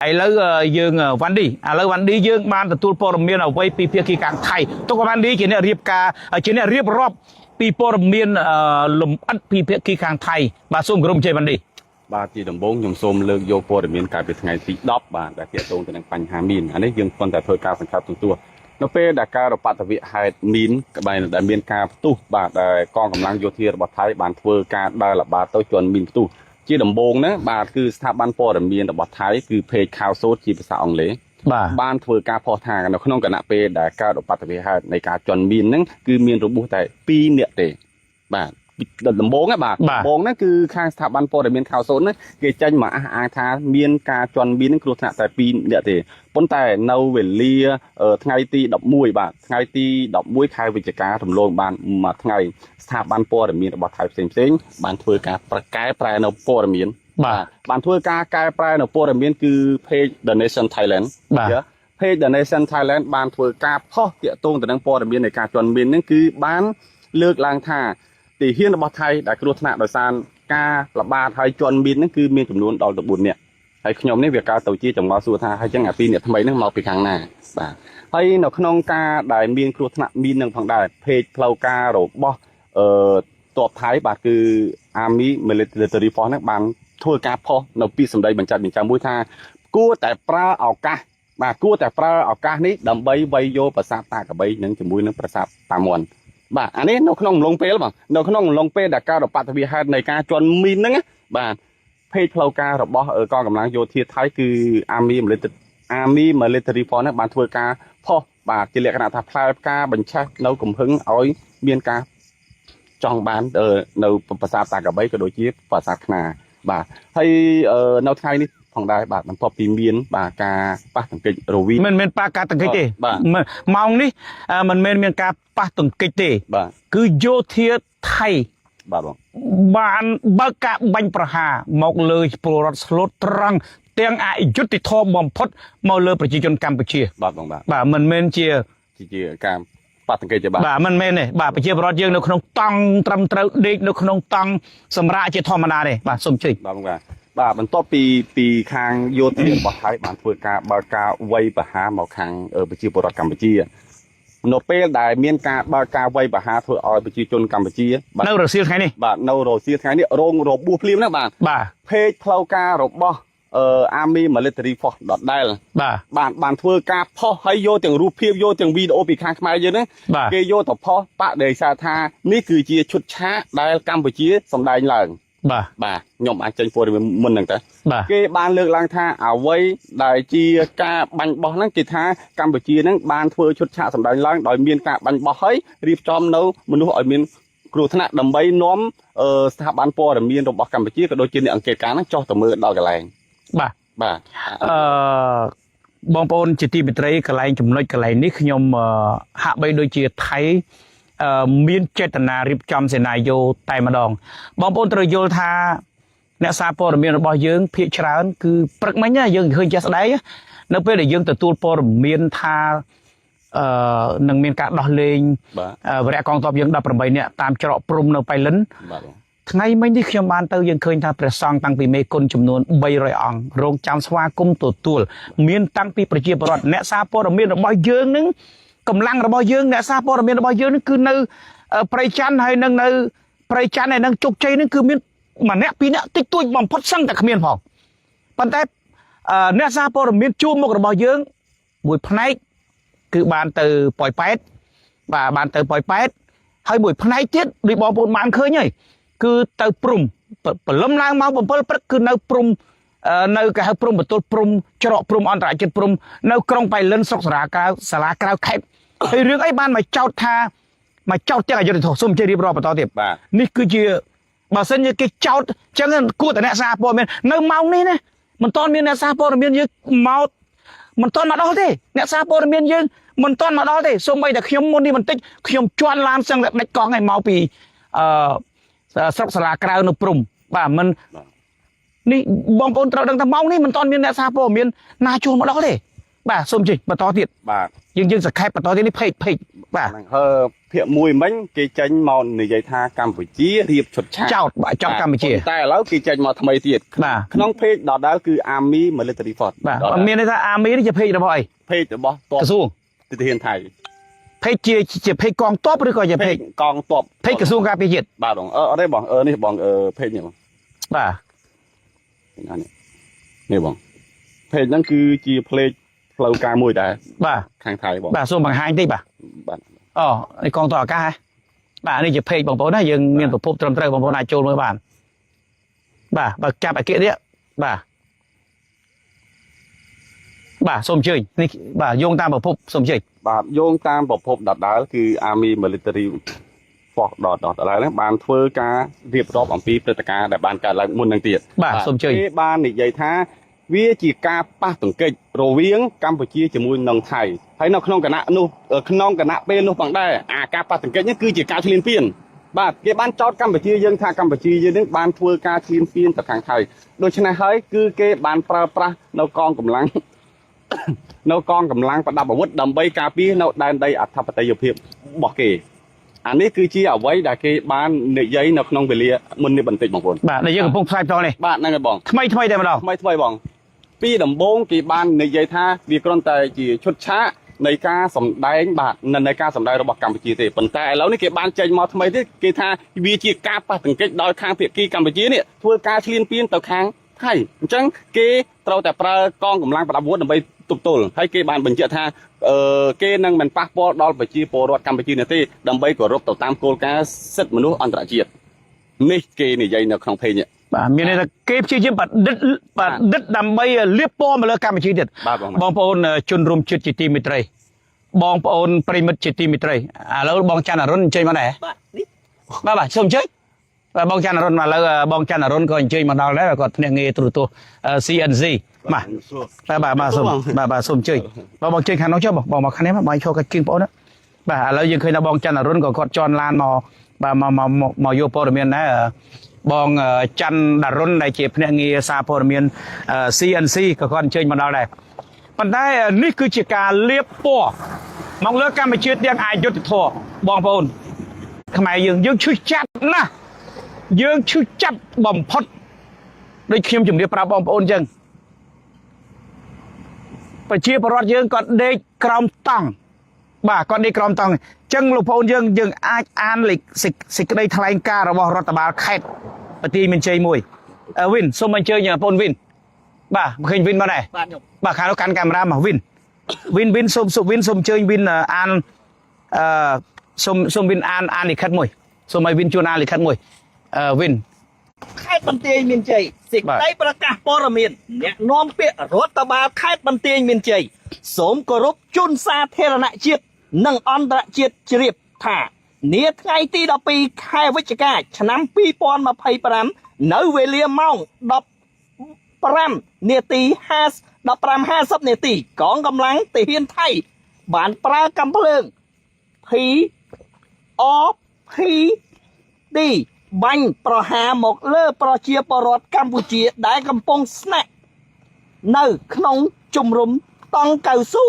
ไอ้เรื่องยังวันดีอะไรวันดียังบ้านแต่ตัวปรมีนเอาไว้ปีเพียกีกลางไทยตัววันดีเกี่ยเรียบกาเกี่ยเรียบรอบปีปรมีนลมอัดปีเพียกีกลางไทยมาส่งกรมใจวันดีบาจีดมบงยมส้มเลิกโยปรมีนกลายเป็นไงตีดอบบ้านแต่เกี่ยตรงแต่ในปัญหามีนอันนี้ยังคนแต่เธอการสังคับตัวนเป้ดาการปัตตวิหายมีนกับใบแต่มีนกาตู้บาดกองกำลังโยธีระบบไทยบานเธอการได้ละบาดตัวจวนมีนตู้จีดมบงนะบาคือสถาบันปรมีนระบบไทยคือเพจข่าวโซจีภาษาอังกฤษบ้านเธอการพอทางในขนมกันนะเป้ดาการปัตตวิหายในการจวนมีนนั้นคือมีนระบุแต่ปีเนี่ยเตะบาดลำโบงอ่ะบาดโบงนั่นคือข้างสถาบันปอดเมียนข่าวโซนนั่นเกิดจังมาอาธาเมียนกาจอนบีนั่นครูธนาแต่ปีเนี่ยเตะปนแต่เนาเวลีไงตีดอกมวยบาดไงตีดอกมวยใครวิจการถมโลงบานมาไงสถาบันปอดเมียนระบบไทยเซ็งบานทัวร์การประกายปลายเนาปอดเมียนบานทัวร์การกายปลายเนาปอดเมียนคือเพจ The Nation Thailand เพจ The Nation Thailand บานทัวร์การพ่อเกี่ยตรงแต่นังปอดเมียนในการจอนบีนั่นคือบ้านเลือกลางท่าตีเฮียนระบบไทยได้กรุณาโดยสารการระบาดไทยจนบินนั่นคือมีจำนวนดอกตะบุญเนี่ยให้ขยมในเวียการตัวจี้จังหวะสุธาให้จังหวะปีเนี่ยทำไมนั่งเมาไปข้างหน้าบ่าให้หนอกขนมกาได้มีกรุณามีนั่งพังได้เพจเพลากาโรบตัวไทยบาดคืออาร์มี่มิลิเตอรี่ฟอร์นักบังทั่วกาพอเราปีสมัยบรรจัดบินจามุท่ากู้แต่ปลาเอากาบ่ากู้แต่ปลาเอากานี้ดำใบใบโยประสาทตากับใบนั่งจมูกนั่งประสาทตามวนบ่าอันนี้นกขนมลงเปลหรือเปล่านกขนมลงเปลดักการปัตตวิหารในการจนมีนั่งบ่าเพจเพลาการระบบกองกำลังโยธีไทยคืออาร์มี่มิลิเตอรี่ฟอร์นักบังทั่วกาพอบาดจิเลขนาดทับพลายกาบัญชาเรากลุ่มหึงเอาเมียนกาจองบ้านเราภาษาตากับใบก็โดยที่ภาษาขนาบ่าให้เราไทยนี่ของได้บาดมันพอปีเมียนบากาป้าตังกิโรวีมันปากาตังกิเตมองนี่มันเป็นกาป้าตังกิเตคือโยธีไทยบ้านบากาบัญประหาหมกเลยโปรรสลดตรังเตียงอายุติธรรมบอมพดมาเลยประชาชนกัมพูชีบ่ามันเมนเชียการป้าตังกิจะบ่ามันเมนเนี่ยบ่าประชาชนยังในขนมตังตรำเตรเด็กในขนมตังสำราญเจธรรมนาเนี่ยบ่าสมชื่อบ่ามันต่อปีคางโยธีบอไทยบานเพื่อกาบากาไวปะหาหมอคางไปจีบรัฐกัมพูชีโนเปลได้เมียนกาบากาไวปะหาเพื่อเอาไปจีจนกัมพูชีนาวโรซีไงนี่บ่านาวโรซีไงนี่โรงรบบูพลีมนะบ่าเพจเพลาการบอาร์มี่มิลิเตอรี่ฟอร์ดได้ละบานเพื่อกาพ่อให้โยถึงรูปเพียบโยถึงวีดีโอปีคางขมายเยอะนะเกโยต่อพ่อปะเดชาธานี่คือจีชุดช้าได้กัมพูชีสมได้หลังบ่ายมอาจารย์พูดมันหนึ่งแต่เกี่ยบ้านเลือกลางท่าเอาไว้ได้จีกาบันบ่อนั่งกีท่ากัมพูชีนั่งบ้านเพื่อชุดชาสำหรับล้างโดยมีนกาบันบ่อให้รีบจอมนู้มนุษย์อ่อยมีนครูธนาดำใบน้อมสถาบันปอดมีนระบบกัมพูชีก็โดยจีนอังกฤษการนั่งจ่อต่อมือดอกกระแลงบ่บองปอนจิตติบิตรีกระแลงจุ่มน้อยกระแลงนี่ขยมหาใบโดยจีไทยมีนเจตนาริบจอมเสนาโยไตมาดองบองปนตรโยธาเนซาปอร์มีนบ่ยืงพิจารณาคือปรักมันเนี่ยยืงเคยจะได้นับเป็นยืงแต่ตัวปอร์มีนธาหนึ่งมีนการดอเลงเวลากองทัพยืงดับประบายเนี่ยตามเจาะปรุมในไปลิ้นไงไม่ได้ขยมบานเตอยังเคยทำประซองตั้งปีเมกุลจำนวนใบรอยอ่องโรงจำสวากุมตัวมีนตั้งปีประเจียบรอดเนซาปอร์มีนบ่ยืงนึงกำลังระบายยืงเนี่ยซาปอร์มีนระบายยืงนั่นคือในปริจันให้นั่งในปริจันให้นั่งจุกใจนั่นคือมีนมันเนี่ยปีนี้ติดตัวบอมพดสั่งแต่ขมิ้นพอปัจจัยเนี่ยซาปอร์มีนจูมกระบายยืงบุยพนัยคือบานเตอปล่อยเป็ดบานเตอปล่อยเป็ดให้บุยพนัยเจ็ดดีบอลปูนมันเคยไงคือเตอปรุมเปิดล้มล้างมาบอมเปิลคือในปรุมในกระหับปรุมประตูปรุมเจาะปรุมอันตรายจุดปรุมในกรงไปเล่นสกสระกาวสลากาวแคบไอเรื่องไอ้บ้านมาเจ้าท่ามาเจ้าเจ้าอยู่ในถกส้มเจรีบรอประตูเดียบนี่คือเจือบางเส้นยังเจ้าจังเงินกู้แต่เนซาปอร์เมียนในเมานี่นะมันตอนมีเนซาปอร์เมียนยังเมามันตอนมาดอเต้เนซาปอร์เมียนยังมันตอนมาดอเต้ส้มไปแต่ขยมมันนี่มันติดขยมจวนลามสังในกองไอ้เมาปีสกสลากาวในปรุมมันนี่บองปนเราดังแต่เมานี่มันตอนมีเนซาปอร์เมียนนาจูมาดอเต้ បាទសូមជិះបន្តទៀត បាទ យើងសង្ខេបបន្តទៀតនេះពេកបាទ ភាគមួយមិញគេចេញមកនិយាយថាកម្ពុជារៀបឈុតឆាក ចោតបាទចោតកម្ពុជា តែឥឡូវគេចេញមកថ្មីទៀត បាទ ក្នុងเพจដដែលគឺ Army Military Force បាទមានន័យថាអាមីនេះជាពេករបស់អី เพจរបស់ទ័ព ក្រសួង ទិដ្ឋានថៃ ពេកជាពេកកងទ័ពឬក៏ជាពេក កងទ័ព ពេកក្រសួងការពារជាតិ បាទបងអត់ទេបងនេះបងเพจនេះបង បាទ នេះបងเพจហ្នឹងគឺជាផ្លេចផ្លូវការមួយដែរ បាទ ខាងថៃបង បាទសូមបង្ហាញតិចបាទ បាទ អូនេះកងទ័ពអាកាសហ៎បាទនេះជាពេកបងប្អូនណាយើងមានប្រភពត្រឹមត្រូវបងប្អូនអាចចូលមើលបានបាទបើចាប់អគារនេះបាទសូមអញ្ជើញនេះបាទយោងតាមប្រភពសូមអញ្ជើញ បាទយោងតាមប្រភពដដែលគឺ Army Military Force ដដែលហ្នឹងបានធ្វើការរៀបរាប់អំពីព្រឹត្តិការណ៍ដែលបានកើតឡើងមុននឹងទៀត បាទសូមអញ្ជើញ គេបាននិយាយថាវាជាការប៉ះទង្គិចរវាងកម្ពុជាជាមួយនឹងថៃហើយនៅក្នុងគណៈនោះក្នុងគណៈពេលនោះផងដែរអាការប៉ះទង្គិចនេះគឺជាការឈ្លានពានបាទគេបានចោទកម្ពុជាយើងថាកម្ពុជាយើងនឹងបានធ្វើការឈ្លានពានទៅខាងថៃដូច្នេះហើយគឺគេបានប្រើប្រាស់នៅកងកម្លាំង នៅកងកម្លាំងប្រដាប់អាវុធដើម្បីការពារនៅដែនដីអធិបតេយ្យភាពរបស់គេអានេះគឺជាអ្វីដែលគេបាននិយាយនៅក្នុងវេលាមុននេះបន្តិចបងប្អូន បាទដែលយើងកំពុងផ្សាយផ្ទាល់នេះ បាទហ្នឹងហើយបង ថ្មីតែម្ដង ថ្មីបងពីដំបូងគេបាននិយាយថាវាគ្រាន់តែជាឈុតឆាកនៃការសម្ដែងបាទនៃការសម្ដែងរបស់កម្ពុជាទេប៉ុន្តែឥឡូវនេះគេបានចេញមកថ្មីទៀតគេថាវាជាការប៉ះទង្គិចដោយខាងភាគីកម្ពុជានេះធ្វើការឈ្លានពានទៅខាងថៃអញ្ចឹងគេត្រូវតែប្រើកងកម្លាំងប្រដាប់អាវុធដើម្បីទប់ទល់ហើយគេបានបញ្ជាក់ថាគេនឹងមិនប៉ះពាល់ដល់ប្រជាពលរដ្ឋកម្ពុជានេះទេដើម្បីគោរពទៅតាមគោលការណ៍សិទ្ធិមនុស្សអន្តរជាតិនេះគេនិយាយនៅក្នុងเพจនេះ បាទមានន័យថាគេព្យាយាមបដិទ្ធដើម្បីលាបពណ៌មកលើកម្ពុជាទៀត បាទបង ប្អូនជនរួមជាតិជាទីមេត្រីបងប្អូនប្រិមិត្តជាទីមេត្រីឥឡូវបងច័ន្ទអរុនអញ្ជើញមកដែរ បាទនេះ បាទសូមអញ្ជើញបាទបងច័ន្ទអរុនមកឥឡូវបងច័ន្ទអរុនក៏អញ្ជើញមកដល់ដែរគាត់ភ្នាក់ងារទូរទស្សន៍ CNC បាទសូមបាទសូមអញ្ជើញបងអញ្ជើញខាងនោះចុះបងមកខាងនេះបងឈរកាច់ជើងបងប្អូនណាបាទឥឡូវយើងឃើញថាបងច័ន្ទអរុនក៏គាត់ជន់ឡានមកបាទមកយកព័ត៌មានដែរបងច័ន្ទដារុនដែលជាភ្នាក់ងារសារព័ត៌មាន CNC ក៏គាត់អញ្ជើញមកដល់ដែរប៉ុន្តែនេះគឺជាការលាបពណ៌មកលើកម្ពុជាទាំងអយុធធម៌បងប្អូនខ្មែរយើងឈឺចាប់ណាស់យើងឈឺចាប់បំផុតដូចខ្ញុំជំរាបប្រាប់បងប្អូនអញ្ចឹងប្រជាពលរដ្ឋយើងក៏ដេកក្រោមតង់បាទគាត់ដេកក្រោមតង់អញ្ចឹងលោកប្អូនយើងអាចអានលេខសេចក្តីថ្លែងការណ៍របស់រដ្ឋបាលខេត្តបន្ទាយមានជ័យមួយវិនសូមអញ្ជើញបងប្អូនវិនបាទឃើញវិនមកដែរ បាទខ្ញុំ បាទខាងនោះកាន់កាមេរ៉ាមកវិនសូមវិនសូមអញ្ជើញវិនអានសូមវិនអានលិខិតមួយសូមឲ្យវិនជួនអានលិខិតមួយវិន ខេត្តបន្ទាយមានជ័យសេចក្តីប្រកាសព័ត៌មានអ្នកនាំពាក្យរដ្ឋបាលខេត្តបន្ទាយមានជ័យសូមគោរពជូនសាធារណជាតិនិងអន្តរជាតិជ្រាបថានាថ្ងៃទី12ខែវិច្ឆិកាឆ្នាំ2025នៅវេលាម៉ោង15នាទី15:50នាទីកងកម្លាំងទាហានថៃបានប្រើកាំភ្លើង POPD បាញ់ប្រហារមកលើប្រជាពលរដ្ឋកម្ពុជាដែលកំពុងស្នាក់នៅក្នុងជំរំតង់កៅស៊ូ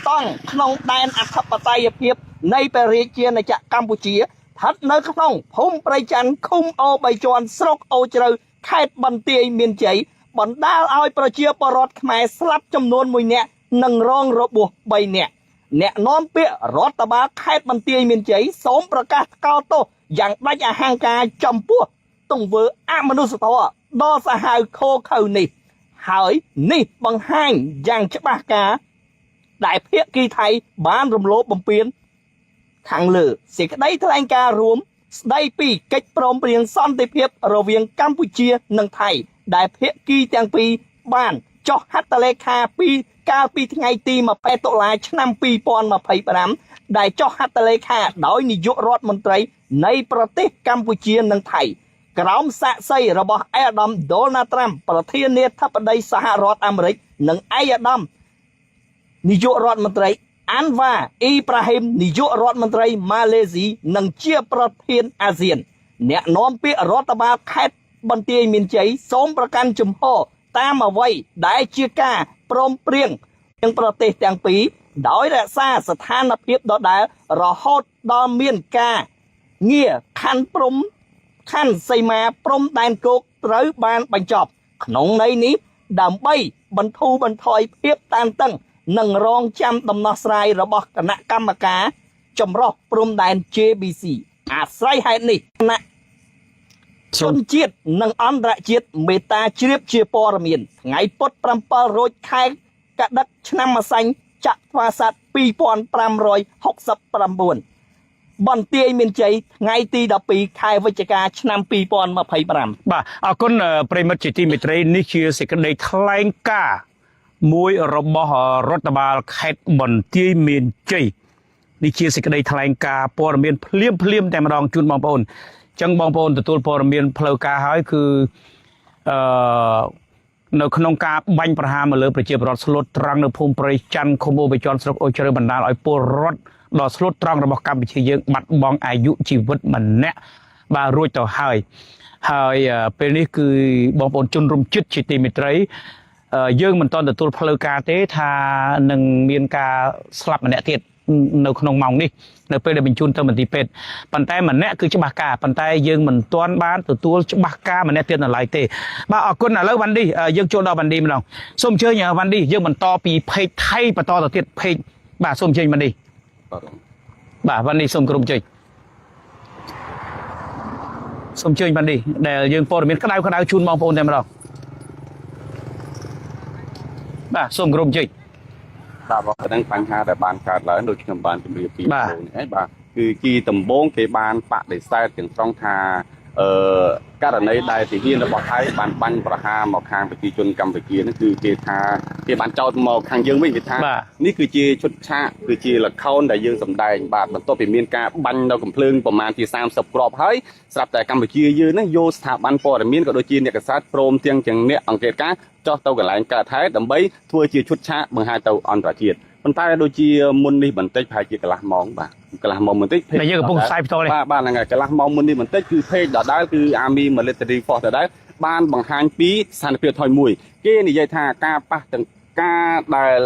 តង់ក្នុងដែនអធិបតេយ្យភាពនៃព្រះរាជាណាចក្រកម្ពុជាស្ថិតនៅក្នុងភូមិព្រៃច័ន្ទឃុំអូ3ជាន់ស្រុកអូជ្រៅខេត្តបន្ទាយមានជ័យបណ្ដាលឲ្យប្រជាពលរដ្ឋខ្មែរស្លាប់ចំនួន1នាក់និងរងរបួស3នាក់អ្នកនាំពាក្យរដ្ឋបាលខេត្តបន្ទាយមានជ័យសូមប្រកាសថ្កោលទោសយ៉ាងដាច់អហង្ការចំពោះទង្វើអមនុស្សធម៌ដ៏សាហាវឃោរឃៅនេះហើយនេះបង្ហាញយ៉ាងច្បាស់ការដែលភាគីថៃបានរំលោភបំពានខាងលើសេចក្តីថ្លែងការណ៍រួមស្ដីពីកិច្ចព្រមព្រៀងសន្តិភាពរវាងកម្ពុជានិងថៃដែលភាគីទាំងពីរបានចុះហត្ថលេខាកាលពីថ្ងៃទី20តុលាឆ្នាំ2025ដែលចុះហត្ថលេខាដោយនាយករដ្ឋមន្ត្រីនៃប្រទេសកម្ពុជានិងថៃក្រោមសាក្សីរបស់ឯកឧត្តម Donald Trump ប្រធានាធិបតីសហរដ្ឋអាមេរិកនិងឯកឧត្តមនាយករដ្ឋមន្ត្រីអាន់វ៉ាអ៊ីប្រាហ៊ីមនាយករដ្ឋមន្ត្រីម៉ាឡេស៊ីនិងជាប្រធានអាស៊ានអ្នកនាំពាក្យរដ្ឋបាលខេត្តបន្ទាយមានជ័យសូមប្រកាន់ជំហរតាមអ្វីដែលជាការព្រមព្រៀង ទាំងប្រទេសទាំងពីរដោយរក្សាស្ថានភាពដដែលរហូតដល់មានការងារខណ្ឌព្រំខណ្ឌសីមាព្រំដែនគោកត្រូវបានបញ្ចប់ក្នុងន័យនេះដើម្បីបន្ធូរបន្ថយភាពតានតឹងនិងរងចាំដំណោះស្រាយរបស់គណៈកម្មការចម្រុះព្រំដែន JBC អាស្រ័យហេតុនេះគណៈជនជាតិនិងអន្តរជាតិមេត្តាជ្រាបជាព័ត៌មានថ្ងៃពុធ7រោចខែកដិកឆ្នាំម្សាញ់ចត្វាស័ក2569បន្ទាយមានជ័យថ្ងៃទី12ខែវិច្ឆិកាឆ្នាំ2025បាទអរគុណប្រិមិត្តជាទីមេត្រីនេះជាសេចក្តីថ្លែងការណ៍មួយរបស់រដ្ឋបាលខេត្តបន្ទាយមានជ័យនេះជាសេចក្តីថ្លែងការណ៍ព័ត៌មានភ្លាមតែម្ដងជូនបងប្អូនអញ្ចឹងបងប្អូនទទួលព័ត៌មានផ្លូវការហើយគឺនៅក្នុងការបាញ់ប្រហារមកលើប្រជាពលរដ្ឋស្លូតត្រង់នៅភូមិព្រៃច័ន្ទឃុំអូបច្ចន់ស្រុកអូជ្រៅបណ្ដាលឲ្យពលរដ្ឋដ៏ស្លូតត្រង់របស់កម្ពុជាយើងបាត់បង់អាយុជីវិតម្នាក់បាទរួចទៅហើយពេលនេះគឺបងប្អូនជនរួមជាតិជាទីមេត្រីយើងមិនទាន់ទទួលផ្លូវការទេថានឹងមានការស្លាប់ម្នាក់ទៀតនៅក្នុងម៉ោងនេះនៅពេលដែលបញ្ជូនទៅមន្ទីរពេទ្យប៉ុន្តែម្នាក់គឺច្បាស់ការប៉ុន្តែយើងមិនទាន់បានទទួលច្បាស់ការម្នាក់ទៀតនៅឡើយទេបាទអរគុណឥឡូវវ៉ាន់ឌីយើងចូលដល់វ៉ាន់ឌីម្ដងសូមអញ្ជើញវ៉ាន់ឌីយើងបន្តពីเพจថៃបន្តទៅទៀតเพจបាទសូមអញ្ជើញវ៉ាន់ឌីបាទវ៉ាន់ឌីសូមគោរពអញ្ជើញសូមអញ្ជើញវ៉ាន់ឌីដែលយើងព័ត៌មានក្តៅជូនបងប្អូនតែម្ដងបាទសូមគោរពអញ្ជើញបាទបងប្អូនបញ្ហាដែលបានកើតឡើងដូចខ្ញុំបានជម្រាបពីបងនេះហើយបាទគឺជាដំបូងគេបានបដិសេធទាំងត្រង់ថាករណីដែលទាហានរបស់ថៃបានបាញ់ប្រហារមកខាងប្រជាជនកម្ពុជានេះគឺគេថាគេបានចោទមកខាងយើងវិញគេថានេះគឺជាឈុតឆាកគឺជាល្ខោនដែលយើងសម្ដែងបាទបន្ទាប់ពីមានការបាញ់នៅកំភ្លើងប្រមាណជា30គ្រាប់ហើយស្រាប់តែកម្ពុជាយើងនេះយកស្ថាប័នព័ត៌មានក៏ដូចជាអ្នកកសែតព្រមទាំងអ្នកអង្កេតការណ៍ចោះទៅកន្លែងកើតហេតុដើម្បីធ្វើជាឈុតឆាកបង្ហាញទៅអន្តរជាតិប៉ុន្តែដូចជាមុននេះបន្តិចប្រហែលជាកន្លះម៉ោងបាទកន្លះម៉ោងបន្តិចតែយើងកំពុងផ្សាយផ្ទាល់នេះបាទហ្នឹងហើយកន្លះម៉ោងមុននេះបន្តិចគឺเพจដដែលគឺ Army Military Force ដដែលបានបង្ហាញពីស្ថានភាពថយមួយគេនិយាយថាការប៉ះទាំងការដែល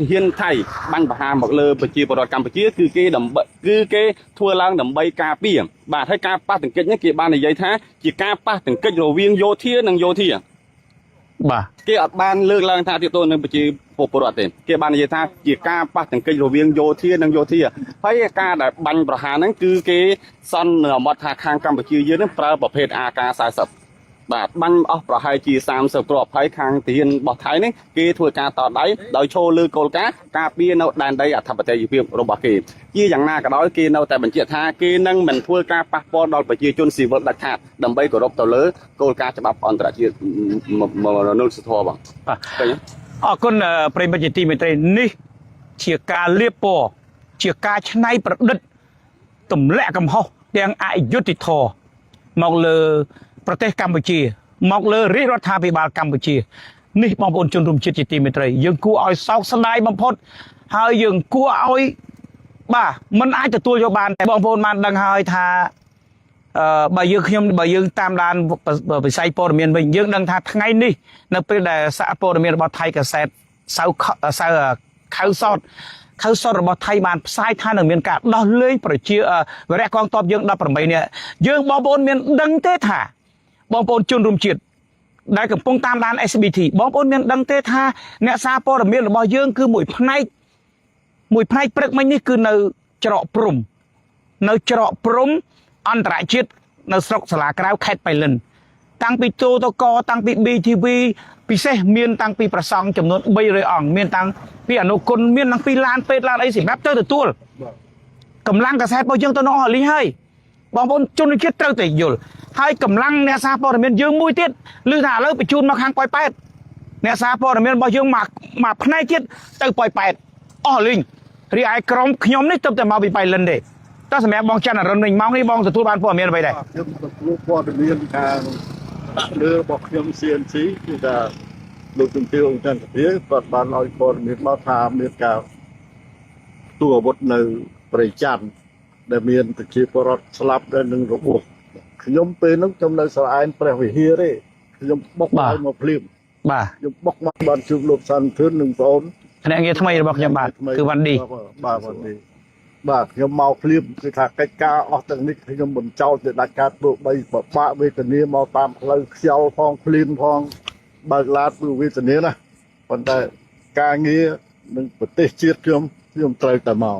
ហ៊ានថៃបាញ់ប្រហារមកលើប្រជាពលរដ្ឋកម្ពុជាគឺគេធ្វើឡើងដើម្បីការពារបាទហើយការប៉ះទង្គិចនេះគេបាននិយាយថាជាការប៉ះទង្គិចរវាងយោធានិងយោធាបាទគេអត់បានលើកឡើងថាទាក់ទងនឹងប្រជាពលរដ្ឋទេគេបាននិយាយថាជាការប៉ះទង្គិចរវាងយោធានិងយោធាហើយការដែលបាញ់ប្រហារហ្នឹងគឺគេសន្មតថាខាងកម្ពុជាយើងនឹងប្រើប្រភេទ AK-40 បាទបាញ់អស់ប្រហែលជា30គ្រាប់ហើយខាងទាហានរបស់ថៃនេះគេធ្វើការតដៃដោយឈរលើគោលការណ៍ការពារនៅដែនដីអធិបតេយ្យភាពរបស់គេជាយ៉ាងណាក៏ដោយគេនៅតែបញ្ជាក់ថាគេនឹងមិនធ្វើការប៉ះពាល់ដល់ប្រជាជនស៊ីវិលដាច់ខាតដើម្បីគោរពទៅលើគោលការណ៍ច្បាប់អន្តរជាតិមនុស្សធម៌បងបាទអរគុណប្រិយមិត្តជាទីមេត្រីនេះជាការលាបពណ៌ជាការច្នៃប្រឌិតទម្លាក់កំហុសទាំងអយុត្តិធម៌មកលើប្រទេសកម្ពុជាមកលើរាជរដ្ឋាភិបាលកម្ពុជានេះបងប្អូនជនរួមជាតិជាទីមេត្រីយើងគួរឲ្យសោកស្ដាយបំផុតហើយយើងគួរឲ្យបាទមិនអាចទទួលយកបានតែបងប្អូនបានដឹងហើយថាបើយើងតាមដានវិស័យព័ត៌មានវិញយើងដឹងថាថ្ងៃនេះនៅពេលដែលសារព័ត៌មានរបស់ថៃកាសែតសៅខៅសតរបស់ថៃបានផ្សាយថានឹងមានការដោះលែងប្រជាវរៈកងទ័ពយើង18នាក់យើងបងប្អូនមានដឹងទេថាបងប្អូនជនរួមជាតិដែលកំពុងតាមដាន SBT បងប្អូនមានដឹងទេថាអ្នកសារព័ត៌មានរបស់យើងគឺមួយផ្នែកព្រឹកមិញនេះគឺនៅច្រកព្រំអន្តរជាតិនៅស្រុកសាលាក្រៅខេត្តបៃលិនតាំងពីទូតកតាំងពី BTV ពិសេសមានតាំងពីប្រសង់ចំនួន300អង្គមានតាំងពីអនុគុណមានតាំងពីឡានពេទ្យឡានអីសម្រាប់ទៅទទួលកម្លាំងកាសែតរបស់យើងទៅនៅអស់លីងហើយបងប្អូនជនជាតិត្រូវតែយល់ហើយកម្លាំងអ្នកសារព័ត៌មានយើងមួយទៀតឮថាឥឡូវបញ្ជូនមកខាងប៉ោយប៉ែតអ្នកសារព័ត៌មានរបស់យើងមកផ្នែកទៀតទៅប៉ោយប៉ែតអស់លីងរីឯក្រុមខ្ញុំនេះទៅតែមកពីបៃលិនទេតើសម្រាប់បងច័ន្ទអរុនវិញម៉ោងនេះបងទទួលបានព័ត៌មានអ្វីដែរខ្ញុំទទួលព័ត៌មានខាងលើរបស់ខ្ញុំ CNC គឺថាលោកជំទាវអង្គចន្ទភាគាត់បានឲ្យព័ត៌មានមកថាមានការទូអាវុធនៅព្រៃច័ន្ទដែលមានប្រជាពលរដ្ឋស្លាប់ដែលនឹងរបួសខ្ញុំពេលហ្នឹងខ្ញុំនៅស្រែឯនព្រះវិហារទេខ្ញុំបុកឲ្យមកភ្លាមបាទខ្ញុំបុកមកបានជួបលោកសាន់ធឿននិងបងប្អូន អ្នកងារថ្មីរបស់ខ្ញុំបាទគឺវ៉ាន់ឌី បាទវ៉ាន់ឌីបាទខ្ញុំមកភ្លាមគឺថាកិច្ចការអស់ទាំងនេះខ្ញុំមិនចោលទៅដាច់ការព្រោះបីបបាក់វេទនាមកតាមផ្លូវខ្យល់ផងភ្លៀងផងបើកឡាតព្រោះវេទនាណាប៉ុន្តែការងារនឹងប្រទេសជាតិខ្ញុំត្រូវតែមក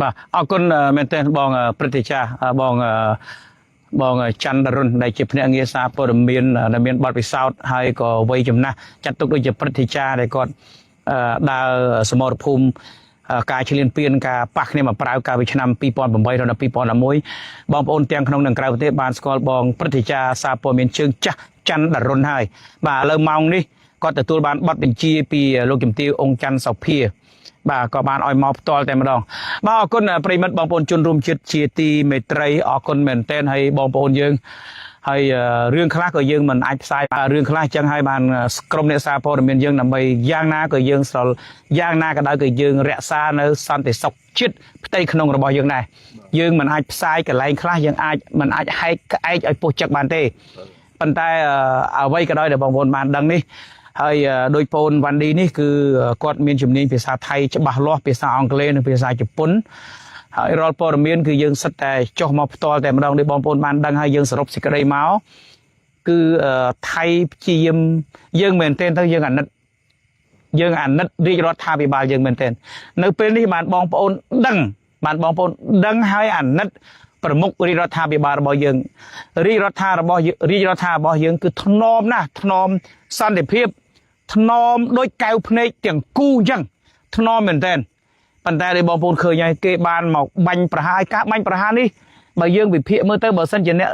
បាទអរគុណមែនទែនបងព្រឹទ្ធាចារ្យបងច័ន្ទរុនដែលជាភ្នាក់ងារសារព័ត៌មានដែលមានបទពិសោធន៍ហើយក៏វ័យចំណាស់ចាត់ទុកដូចជាព្រឹទ្ធាចារ្យដែលគាត់ដើរសមរភូមិការឈ្លានពានការប៉ះគ្នាមកប្រាវកាលពីឆ្នាំ2008ដល់2011បងប្អូនទាំងក្នុងនិងក្រៅប្រទេសបានស្គាល់បងព្រឹទ្ធាចារ្យសារព័ត៌មានជើងចាស់ច័ន្ទរុនហើយបាទឥឡូវម៉ោងនេះគាត់ទទួលបានបទបញ្ជាពីលោកជំទាវអង្គច័ន្ទសោភាបាទក៏បានឲ្យមកផ្ទាល់តែម្ដងបាទអរគុណប្រិមិត្តបងប្អូនជនរួមជាតិជាទីមេត្រីអរគុណមែនទែនហើយបងប្អូនយើងហើយរឿងខ្លះក៏យើងមិនអាចផ្សាយរឿងខ្លះចឹងហើយបានក្រុមអ្នកសារព័ត៌មានយើងដើម្បីយ៉ាងណាក៏យើងស្រលយ៉ាងណាក៏ដោយក៏យើងរក្សានៅសន្តិសុខជាតិផ្ទៃក្នុងរបស់យើងដែរយើងមិនអាចផ្សាយកន្លែងខ្លះយើងអាចមិនអាចហែកក្អែកឲ្យពុះចឹកបានទេប៉ុន្តែអ្វីក៏ដោយដែលបងប្អូនបានដឹងនេះហើយដោយពូនវ៉ាន់ឌីនេះគឺគាត់មានជំនាញភាសាថៃច្បាស់លាស់ភាសាអង់គ្លេសនិងភាសាជប៉ុនហើយរាល់ព័ត៌មានគឺយើងសិតតែចុះមកផ្ទាល់តែម្ដងដោយបងប្អូនបានដឹងហើយយើងសរុបសេចក្តីមកគឺថៃព្យាយាមយើងមែនទែនទៅយើងអាណិតរាជរដ្ឋាភិបាលយើងមែនទែននៅពេលនេះបានបងប្អូនដឹងហើយអាណិតប្រមុខរាជរដ្ឋាភិបាលរបស់យើងរាជរដ្ឋារបស់យើងគឺថ្នមណាស់ថ្នមសន្តិភាពថ្នមដូចកែវភ្នែកទាំងគូអញ្ចឹងថ្នមមែនទែនប៉ុន្តែដែលបងប្អូនឃើញហើយគេបានមកបាញ់ប្រហារការបាញ់ប្រហារនេះបើយើងវិភាគមើលទៅបើសិនជាអ្នក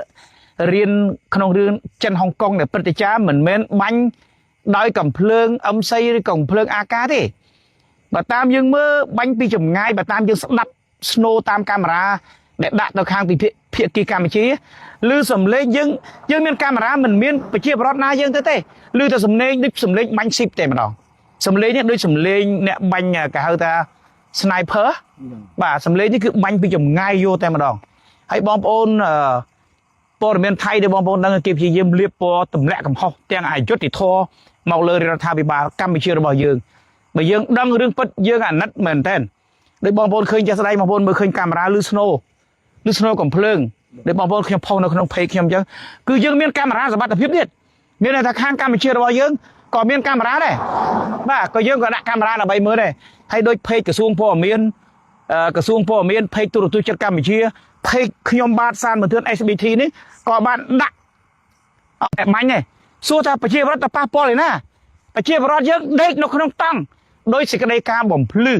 រៀនក្នុងរឿងចិនហុងកុងដែលព្រឹទ្ធាចារ្យមិនមែនបាញ់ដោយកំភ្លើងអឹមសីឬកំភ្លើងអាកាសទេបើតាមយើងមើលបាញ់ពីចម្ងាយបើតាមយើងស្ដាប់ស្នូតាមកាមេរ៉ាដែលដាក់ទៅខាងពីភាគីកម្ពុជាឬសំឡេងយើងមានកាមេរ៉ាមិនមានប្រជាពលរដ្ឋណាយើងទៅទេឬតែសំឡេងដូចសំឡេងបាញ់ស៊ីបតែម្ដងសំឡេងនេះដូចសំឡេងអ្នកបាញ់គេហៅថា sniper បាទសំឡេងនេះគឺបាញ់ពីចម្ងាយយកតែម្ដងហើយបងប្អូនព័ត៌មានថៃដែលបងប្អូនដឹងគេព្យាយាមលាបពណ៌ទម្លាក់កំហុសទាំងអយុត្តិធម៌មកលើរដ្ឋាភិបាលកម្ពុជារបស់យើងបើយើងដឹងរឿងពិតយើងអាណិតមែនតើដោយបងប្អូនឃើញចាស់ស្ដាយបងប្អូនមើលឃើញកាមេរ៉ាឬស្នូកំភ្លើងដោយបងប្អូនខ្ញុំផុសនៅក្នុង page ខ្ញុំអញ្ចឹងគឺយើងមានកាមេរ៉ាសមត្ថភាពទៀតមានន័យថាខាងកម្ពុជារបស់យើងក៏មានកាមេរ៉ាដែរបាទក៏យើងក៏ដាក់កាមេរ៉ាដើម្បីមើលដែរហើយដូច page ក្រសួងព័ត៌មានpage ទូរទស្សន៍ចិត្តកម្ពុជា page ខ្ញុំបាទសានមន្ទឿន SBT នេះក៏បានដាក់តែបាញ់ដែរសួរថាប្រជាពលរដ្ឋទៅប៉ះពាល់ឯណាប្រជាពលរដ្ឋយើងដេកនៅក្នុងតង់ដោយសេចក្តីការបំភ្លឺ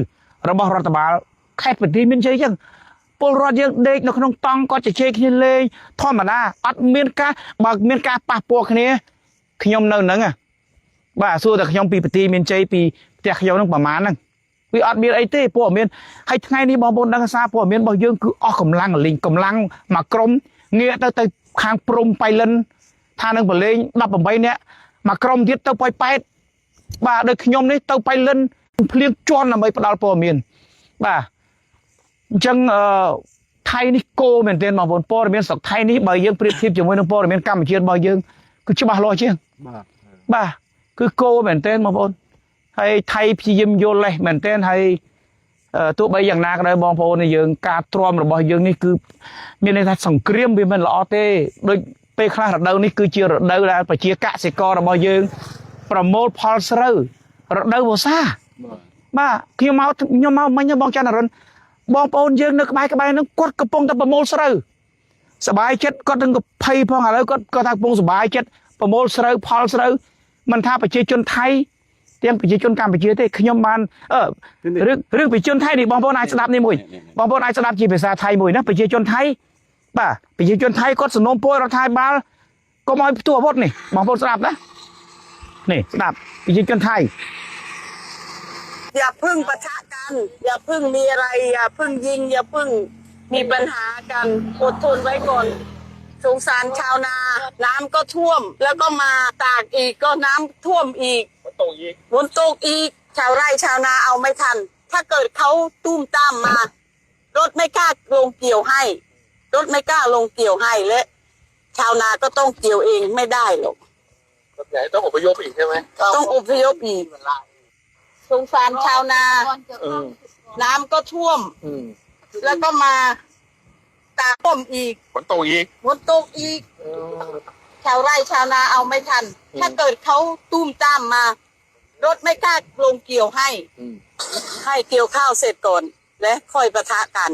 របស់រដ្ឋបាលខេត្តបន្ទាយមានជ័យអញ្ចឹងពលរដ្ឋយើងដេកនៅក្នុងតង់គាត់ជជែកគ្នាលេងធម្មតាអត់មានការបើមានការប៉ះពាល់គ្នាខ្ញុំនៅហ្នឹងបាទសួរតែខ្ញុំពីបន្ទាយមានជ័យពីផ្ទះខ្ញុំហ្នឹងប្រហែលហ្នឹងវាអត់មានអីទេព័ត៌មានហើយថ្ងៃនេះបងប្អូនដឹងសារព័ត៌មានរបស់យើងគឺអស់កម្លាំងលេងកម្លាំងមកក្រុមងាកទៅខាងព្រំបៃលិនថានឹងបលេង18នាក់មកក្រុមទៀតទៅប៉ោយប៉ែតបាទដូចខ្ញុំនេះទៅបៃលិនភ្លៀងជន់ដើម្បីផ្ដាល់ព័ត៌មានបាទអញ្ចឹងថៃនេះគោមែនទែនបងប្អូនព័ត៌មានស្រុកថៃនេះបើយើងប្រៀបធៀបជាមួយនឹងព័ត៌មានកម្ពុជារបស់យើងគឺច្បាស់លាស់ជាងបាទគឺគោមែនទែនបងប្អូនហើយថៃព្យាយាមយល់លេសមែនទែនហើយទោះបីយ៉ាងណាក៏ដោយបងប្អូនយើងការទ្រាំរបស់យើងនេះគឺមានន័យថាសង្គ្រាមវាមិនល្អទេដូចពេលខ្លះរដូវនេះគឺជារដូវដែលប្រជាកសិកររបស់យើងប្រមូលផលស្រូវរដូវវស្សាបាទខ្ញុំមកមិញបងច័ន្ទអរុនបងប្អូនយើងនៅក្បែរហ្នឹងគាត់កំពុងតែប្រមូលស្រូវសบายចិត្តគាត់នឹងភ័យផងឥឡូវគាត់ថាកំពុងសบายចិត្តប្រមូលស្រូវផលស្រូវមិនថាប្រជាជនថៃទាំងប្រជាជនកម្ពុជាទេខ្ញុំបានរឿងប្រជាជនថៃនេះបងប្អូនអាចស្ដាប់នេះមួយបងប្អូនអាចស្ដាប់ជាភាសាថៃមួយណាប្រជាជនថៃបាទប្រជាជនថៃគាត់សំណូមពររដ្ឋាភិបាលកុំឲ្យផ្ទុះអាវុធនេះបងប្អូនស្ដាប់ណានេះស្ដាប់ប្រជាជនថៃอย่าพึ่งปะทะกันอย่าพึ่งมีอะไรอย่าพึ่งยิงอย่าพึ่งมีปัญหากันอดทนไว้ก่อนสงสารชาวนาน้ำก็ท่วมแล้วก็มาตากอีกก็น้ำท่วมอีกฝนตกอีกชาวไร่ชาวนาเอาไม่ทันถ้าเกิดเขาตุ้มตามมารถไม่กล้าลงเกี่ยวให้และชาวนาก็ต้องเกี่ยวเองไม่ได้หรอกต้องอพยพอีกใช่ไหมต้องอพยพอีก สงสารชาวนา น้ำก็ท่วม แล้วก็มาตาท่วมอีก ฝนตกอีก ฝนตกอีก ชาวไร่ชาวนาเอาไม่ทัน ถ้าเกิดเขาตุ้มตามมา รถไม่กล้าลงเกี่ยวให้ ให้เกี่ยวข้าวเสร็จก่อน และค่อยปะทะกัน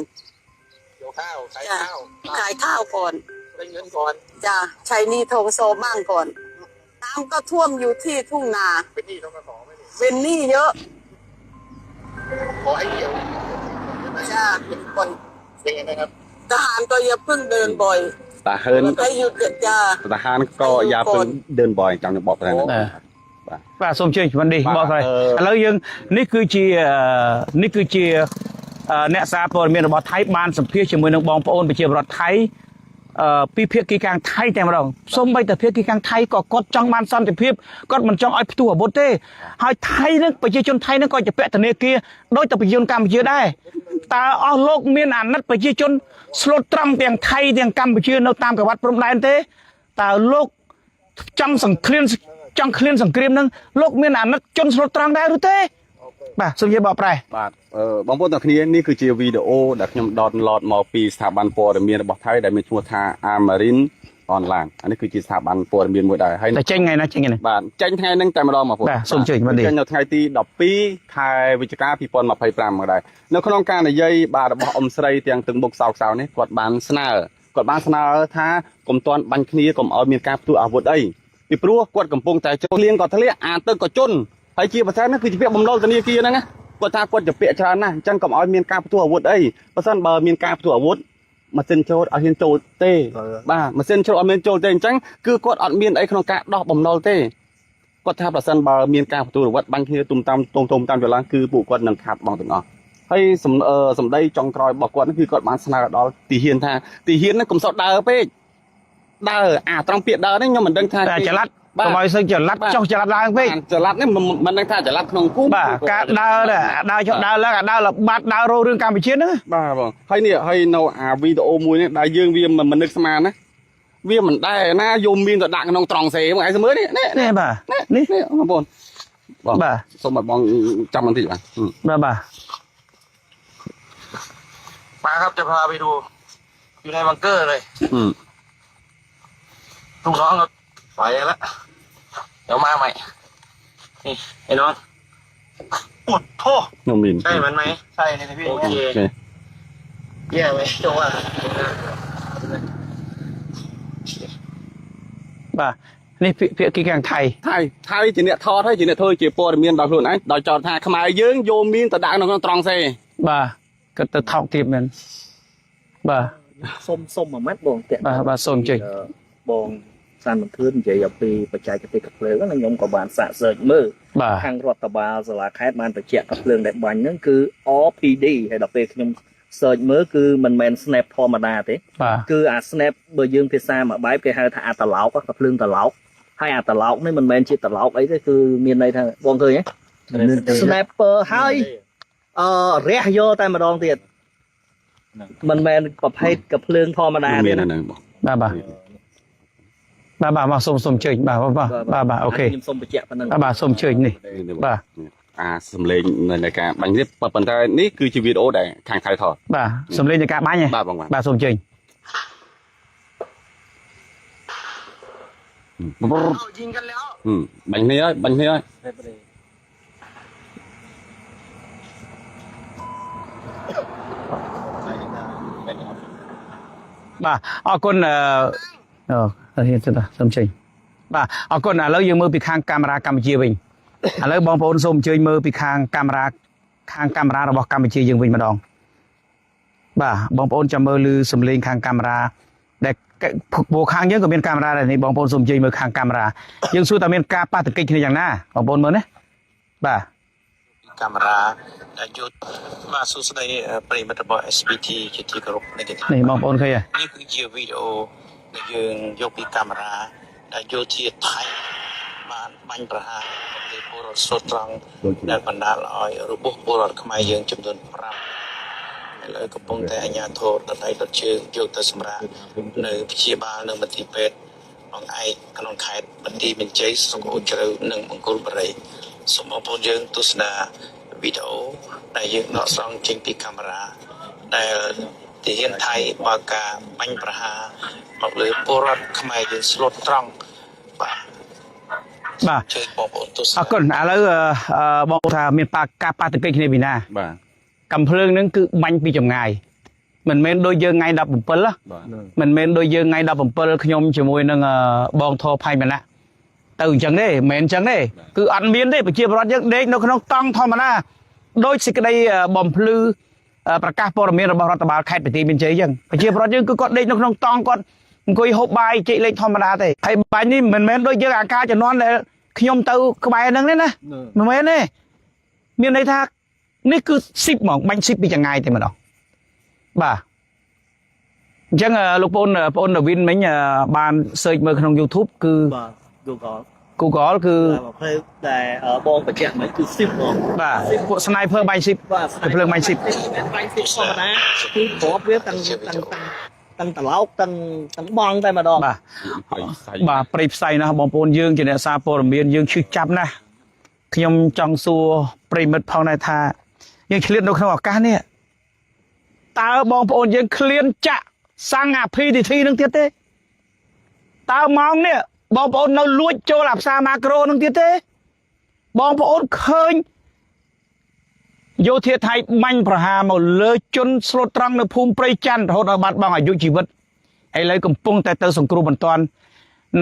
เกี่ยวข้าวขาย จ้ะ ข้าว ขายข้าวก่อน ได้เงินก่อน จ้ะใช้หนี้ทงโซบ้างก่อน น้ำก็ท่วมอยู่ที่ทุ่งนา เป็นหนี้ต้องกระสอไหมนี่ เป็นหนี้เยอะ ขอให้เกี่ยว จ้ะก่อน เป็นไงนะครับ ทหารก็อย่าเพิ่งเดินบ่อย ตาเฮิน ให้หยุดจ้ะ ทหารก็อย่าเพิ่งเดินบ่อยจังจะบอกอะไรนะ បាទសូមជឿวันดีបកស្រីឥឡូវយើងនេះគឺជាអ្នកសារព័ត៌មានរបស់ថៃបានសម្ភាសជាមួយនឹងបងប្អូនប្រជាពលរដ្ឋថៃពីភាគីខាងថៃតែម្ដងសូម្បីតែភាគីខាងថៃក៏គាត់ចង់បានសន្តិភាពគាត់មិនចង់ឲ្យផ្ទុះអាវុធទេហើយថៃនឹងប្រជាជនថៃនឹងក៏ជាពធនាគារដោយតែប្រជាជនកម្ពុជាដែរតើអស់លោកមានអាណិតប្រជាជនស្លូតត្រង់ទាំងថៃទាំងកម្ពុជានៅតាមក្រវ៉ាត់ព្រំដែនទេតើលោកចង់សង្គ្រាមសង្គ្រាមនឹងលោកមានអាណិតជនស្លូតត្រង់ដែរឬទេបាទសូមនិយាយបកប្រែ បាទបងប្អូនទាំងគ្នានេះគឺជាវីដេអូដែលខ្ញុំដតឡតមកពីស្ថាប័នព័ត៌មានរបស់ថៃដែលមានឈ្មោះថា Amarin Online អានេះគឺជាស្ថាប័នព័ត៌មានមួយដែរហើយ តែចេញថ្ងៃណាចេញថ្ងៃនេះ បាទចេញថ្ងៃហ្នឹងតែម្ដងបងប្អូន បាទសូមជឿមិនទេ ចេញនៅថ្ងៃទី12ខែវិច្ឆិកា2025មកដែរនៅក្នុងការនិយាយបាទរបស់អ៊ំស្រីទាំងទឹកមុខសោកសៅនេះគាត់បានស្នើថាកុំទាន់បាញ់គ្នាកុំឲ្យមានការផ្ទុះអាវុធអីពីព្រោះគាត់កំពុងតែចូលលៀងក៏ធ្លាក់អាទឹកក៏ជន់ហើយជាប្រធានហ្នឹងគឺជាពាក្យបំណុលធនាគារហ្នឹងណាគាត់ថាគាត់ជាពាក្យច្រើនណាស់អញ្ចឹងកុំឲ្យមានការផ្ទុះអាវុធអីបើសិនបើមានការផ្ទុះអាវុធម៉ាស៊ីនចូលឲ្យហ៊ានចូលទេបាទម៉ាស៊ីនចូលអត់មានចូលទេអញ្ចឹងគឺគាត់អត់មានអីក្នុងការដោះបំណុលទេគាត់ថាប្រសិនបើមានការផ្ទុះអាវុធបាញ់គ្នាទុំតាមចលនាគឺពួកគាត់នឹងខាត់បងទាំងអស់ហើយសម្ដីចុងក្រោយរបស់គាត់គឺគាត់បានស្នើដល់ទីហ៊ានថាទីហ៊ានហ្នឹងកុំសោតដើរពេកដើរត្រង់ពាក្យដើរនេះខ្ញុំមិនដឹងថា តែចល័តកុំឲ្យសឹងចល័តចុះចល័តឡើងពេក ចល័តនេះមិនដឹងថាចល័តក្នុងគុំ បាទការដើរចុះដើរឡើងដើរបាត់ដើររោរឿងកម្ពុជាហ្នឹង បាទបងហើយនេះហើយនៅអាវីដេអូមួយនេះដែលយើងវាមិននឹកស្មានណាវាមិនដែរណាយមមានទៅដាក់ក្នុងត្រង់សេមកឯងមើលនេះ នេះបាទនេះ បងប្អូនបង បាទ សូមឲ្យបងចាំបន្តិចបាទ បាទ มาครับจะพาไปดู อยู่ในบังเกอร์เลยลูกน้องก็ไปแล้วเดี๋ยวมาใหม่นี่ไอ้น้องอุดโทษ น้องมิน ใช่มันไหมใช่เลยนะพี่โอเคแย่ไหมจังหวะ បាទនេះភាគីខាងថៃ ថៃជាអ្នកថតហើយជាអ្នកធ្វើជាព័ត៌មានដល់ខ្លួនឯងដល់ចោទថាខ្មែរយើងយកមានទៅដាក់ក្នុងត្រង់សេ បាទគាត់ទៅថោកទៀតមែនបាទ សុំមួយម៉ាត់បងតាក់ បាទសូមជឿ បងសានមិនធឿននិយាយអំពីបច្ចេកទេសកាត់ភ្លើងហ្នឹងខ្ញុំក៏បានសាកសើចមើល បាទ ខាងរដ្ឋបាលសាលាខេត្តបានបញ្ជាក់កាត់ភ្លើងដែលបាញ់ហ្នឹងគឺ RPD ហើយដល់ពេលខ្ញុំ search មើលគឺមិនមែន snap ធម្មតាទេ បាទ គឺអា snap បើយើងភាសាមួយបែបគេហៅថាអាត្រឡោកកាត់ភ្លើងត្រឡោកហើយអាត្រឡោកនេះមិនមែនជាត្រឡោកអីទេគឺមានន័យថាបងឃើញទេ snapper ហើយរះយកតែម្ដងទៀតមិនមែនប្រភេទកាត់ភ្លើងធម្មតា មាន ទេ ហ្នឹងបង បាទសូមជឿបាទអូខេ ខ្ញុំសូមបញ្ជាក់ប៉ុណ្ណឹង បាទសូមជឿនេះ បាទ អាសំឡេងនៃការបាញ់នេះប៉ុន្តែនេះគឺជាវីដេអូដែលខាងថៃថត បាទសំលេងនៃការបាញ់ បាទបង បាទសូមជឿ ยิงกันแล้ว បាញ់នេះហើយបាញ់នេះហើយ បាទអរគុណហ៊ានទៅសូមជឿបាទអរគុណឥឡូវយើងមើលពីខាងកាមេរ៉ាកម្ពុជាវិញឥឡូវបងប្អូនសូមអញ្ជើញមើលពីខាងកាមេរ៉ារបស់កម្ពុជាយើងវិញម្ដងបាទបងប្អូនចាំមើលឮសំឡេងខាងកាមេរ៉ាដែលពួកខាងយើងក៏មានកាមេរ៉ាដែរនេះបងប្អូនសូមអញ្ជើញមើលខាងកាមេរ៉ាយើងសួរថាមានការប៉ះទង្គិចគ្នាយ៉ាងណាបងប្អូនមើលណាបាទ កាមេរ៉ាដែលយុទ្ធបាទសួស្តីប្រិយមិត្តរបស់ SPT ជាទីគោរពនៃកិត្តិយស នេះបងប្អូនឃើញ នេះគឺជាវីដេអូដែលយើងយកពីកាមេរ៉ាដែលយោធាថៃបានបាញ់ប្រហារលើពលរដ្ឋស្លូតត្រង់ដែលបណ្ដាលឲ្យរបួសពលរដ្ឋខ្មែរយើងចំនួន5ឥឡូវកំពុងតែអាជ្ញាធរដៃដុតជើងយកទៅសម្រាប់នៅព្យាបាលនៅមន្ទីរពេទ្យក្នុងឯកក្នុងខេត្តបន្ទាយមានជ័យស្រុកអូជ្រៅនិងបង្គោលបុរី សូមបងប្អូនយើងទស្សនាវីដេអូដែលយើងដកស្រង់ចេញពីកាមេរ៉ាដែលទាហានថៃបើកការបាញ់ប្រហារមកលើពលរដ្ឋខ្មែរយើងស្លូតត្រង់បាទ បាទ ជើញបងប្អូនទស្ស អ នា រគុណឥឡូវបងថាមានការប៉ះទង្គិចគ្នាពីណា បាទ កំភ្លើងហ្នឹងគឺបាញ់ពីចម្ងាយមិនមែនដូចយើងថ្ងៃ17ណា បាទ មិនមែនដូចយើងថ្ងៃ17ខ្ញុំជាមួយនឹងបងធរផៃមណៈទៅអញ្ចឹងទេមិនមែនអញ្ចឹងទេគឺអត់មានទេប្រជាពលរដ្ឋយើងដេកនៅក្នុងតង់ធម្មតាដោយសេចក្តីបំភ្លឺប្រកាសព័ត៌មានរបស់រដ្ឋបាលខេត្តបន្ទាយមានជ័យអញ្ចឹងប្រជាពលរដ្ឋយើងគឺគាត់ដេកនៅក្នុងតង់គាត់អង្គុយហូបបាយជែកលេខធម្មតាទេហើយបាញ់នេះមិនមែនដូចយើងអាការជំនាន់ដែលខ្ញុំទៅក្បែរហ្នឹងទេណាមិនមែនទេមានន័យថានេះគឺស៊ីបហ្មងបាញ់ស៊ីបពីចង្ងាយតែម្ដងបាទអញ្ចឹងលោកបងប្អូនវិនមិញបាន search មើលក្នុង YouTube គឺ បាទ Google Google គឺ តែប្រភេទដែលបងបញ្ជាក់មិនគឺស៊ីបហ្មង បាទពួក sniper បាញ់ស៊ីប បាទ ទៅភ្លើងបាញ់ស៊ីប បាញ់ស៊ីបធម្មតាគឺគ្រាប់វាទាំងត្រឡោកទាំងបងតែម្ដង បាទ ហើយសាច់ បាទព្រៃផ្សៃណាស់បងប្អូនយើងជាអ្នកសារព័ត៌មានយើងឈឺចាប់ណាស់ខ្ញុំចង់សួរប្រិមិត្តផងដែរថាយើងឆ្លៀតនៅក្នុងឱកាសនេះតើបងប្អូនយើងឃ្លានចាក់សាំងអា PTT នឹងទៀតទេតើម៉ោងនេះបងប្អូននៅលួចចូលអាផ្សារម៉ាក្រូនឹងទៀតទេបងប្អូនឃើញយោធាថៃបាញ់ប្រហារមកលើជនស្លូតត្រង់នៅភូមិព្រៃច័ន្ទរហូតដល់បាត់បង់អាយុជីវិតឥឡូវកំពុងតែទៅសង្គ្រោះបន្ទាន់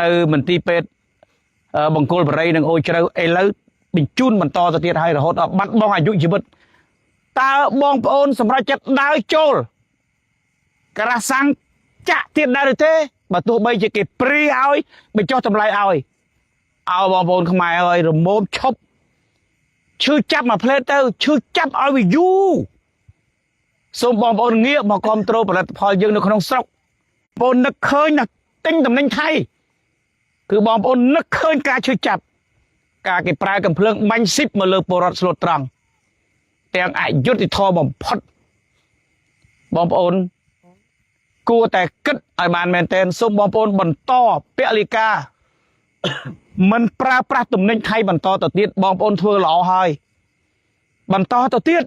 នៅមន្ទីរពេទ្យបង្គោលបរិយនិងអូជ្រៅឥឡូវបញ្ជូនបន្តទៅទៀតហើយរហូតដល់បាត់បង់អាយុជីវិតតើបងប្អូនសម្រាប់ចិត្តដើរចូលការ៉ាសាំងចាក់ទៀតដែរឬទេបើទោះបីជាគេព្រីឲ្យបញ្ចុះតម្លៃឲ្យបងប្អូនខ្មែរហើយរមោមឈប់ឈឺចាប់មួយផ្លេតទៅឈឺចាប់ឲ្យវាយូរសូមបងប្អូនងាកមកគ្រប់គ្រងផលិតផលយើងនៅក្នុងស្រុកបងប្អូននឹកឃើញណាទិញតំណែងថៃគឺបងប្អូននឹកឃើញការឈឺចាប់ការគេប្រើកំភ្លើងបាញ់ស៊ីបមកលើពលរដ្ឋស្លូតត្រង់ទាំងអយុត្តិធម៌បំផុតបងប្អូនគួរតែគិតឲ្យបានមែនទែនសូមបងប្អូនបន្តពលិកាមិនប្រើប្រាស់ទំនិញថៃបន្តទៅទៀតបងប្អូនធ្វើល្អហើយបន្តទៅទៀត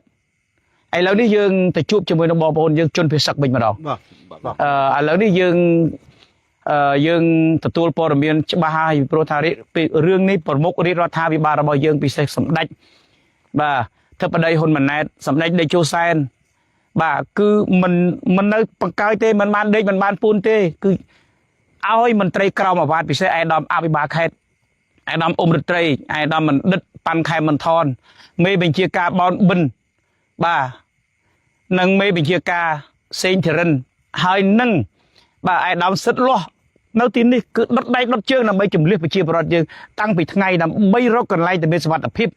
ឥឡូវនេះយើងទៅជួបជាមួយនឹងបងប្អូនយើងជនភេសកវិញម្ដង បាទបាទ ឥឡូវនេះយើងទទួលព័ត៌មានច្បាស់ហើយព្រោះថាពីរឿងនេះប្រមុខរាជរដ្ឋាភិបាលរបស់យើងពិសេសសម្ដេចបាទធិបតីហ៊ុនម៉ាណែតសម្ដេចតេជោសែនបាទគឺមិននៅបង្កើយទេមិនបានដេកមិនបានពូនទេគឺឲ្យមន្ត្រីក្រមអាវ៉ាតពិសេសឯកឧត្តមអភិបាលខេត្តឯកឧត្តមអ៊ុំរិត្រីឯកឧត្តមបណ្ឌិតប៉ាន់ខែមន្ថនមេបញ្ជាការបោនបិនបាទនិងមេបញ្ជាការសេងធីរិនហើយនឹងបាទឯកឧត្តមសិទ្ធលាស់នៅទីនេះគឺដុតដៃដុតជើងដើម្បីជំនះប្រជាពលរដ្ឋយើងតាំងពីថ្ងៃដើម្បីរកកន្លែងទៅមានសុវត្ថិភាព